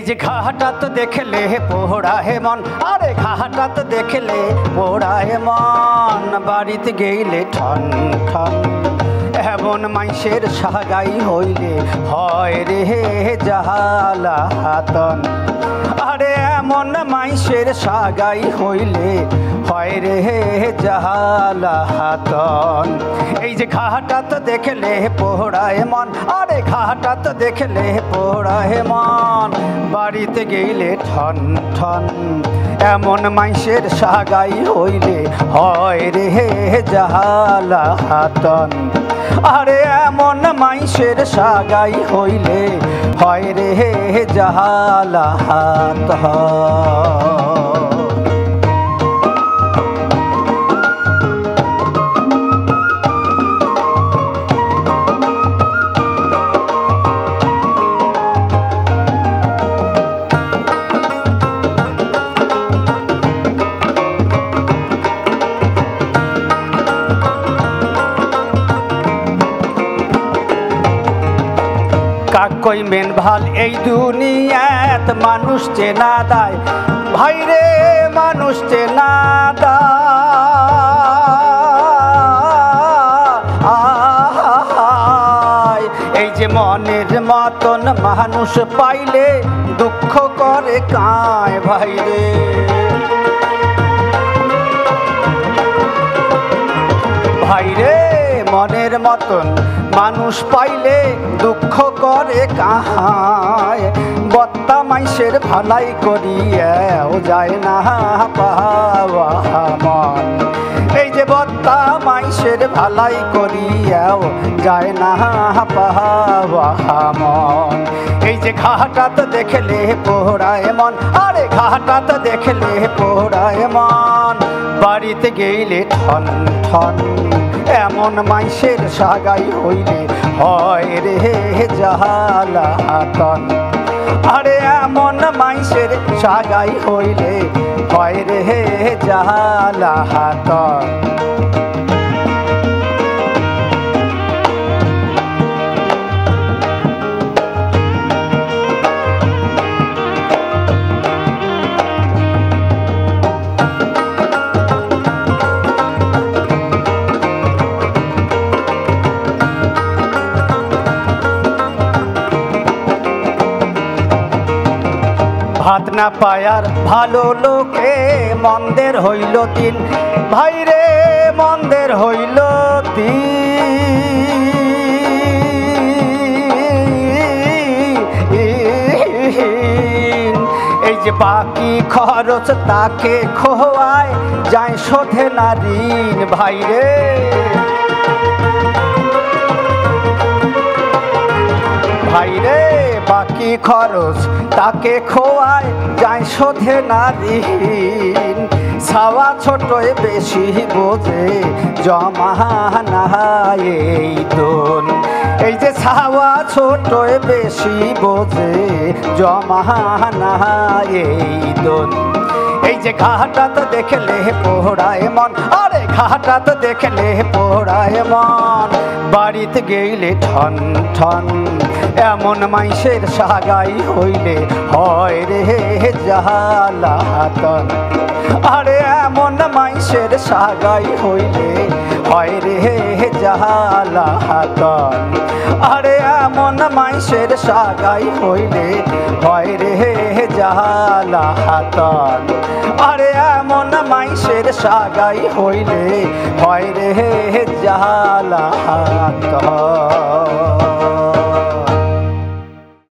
যে ঘাটাত দেখলে পোড়ায় মন, আরে ঘাটাত দেখলে পোড়ায় মন, বাড়িতে গেলে ঠন ঠন, এমন মাইসের সাগাই হইলে হয় রে জাহালা হাতন। আরে এমন মাইসের সাগাই হইলে হয় রে জাহালা হাতন। এই যে ঘাটাত দেখলে পোড়ায় মন, আরে ঘাটাত দেখলে পোড়ায় মন, বাড়িতে গেলে ঠন ঠন, এমন মাইসের সাগাই হইলে হয় রে জাহালা হাতন। আরে এমন মাইসের সাগাই হইলে হয় রে জাহালা হাতন। কাকই মেন ভাল এই দুনিয়াত মানুষ চেনা দায়, ভাইরে মানুষ চেনা দায়। এই যে মনের মতন মানুষ পাইলে দুঃখ করে কায়, ভাইরে ভাইরে মনের মতন মানুষ পাইলে দুঃখ করে কাহায়, বত্তা মাইসের ভালাই করিয়াও যায় না পাওয়া মন। এই যে বত্তা মাইসের ভালাই করিয়াও যায় না পাওয়া মন। এই যে ঘাটাত দেখলে পোড়ায় মন, আরে ঘাটাত দেখলে পোড়ায় মন, বাড়িতে গেলে ঠন ঠন, এমন মাইসের সাগাই হইলে হয় রে জাহালা হাতন। আরে এমন মাইসের সাগাই হইলে হয় রে জাহালা হাতন। ভাত না পায়ার ভালো লোকে মন্দের হইল দিন, ভাইরে মন্দের হইল দিন। এই যে বাকি খরচ তাকে খোয়ায় যায় শোধে না ঋণ, ভাইরে ভাইরে বাকি খরচ তাকে খোয়ায় যায় শোধে না ঋণ। ছাওয়া ছোটয় বেশি বোঝে জমা না এই দোন। এই যে ছাওয়া ছোটয় বেশি বোঝে জমা না এই দোন। এই যে ঘাটাত দেখলে পোড়ায় মন, আরে ঘাটাত দেখলে পোড়ায় মন, বাড়িতে গেলে ঠন ঠন, এমন মাইসের সাগাই হইলে হয় রে জাহালা হাতন। আরে এমন মাইসের সাগাই হইলে হয় রে জাহালা হাতন। আরে এমন মাইসের সাগাই হইলে হয় রে জাহালা হাতন। আরে এমন মাইসের সাগাই হইলে হয় রে জাহালা হাতন।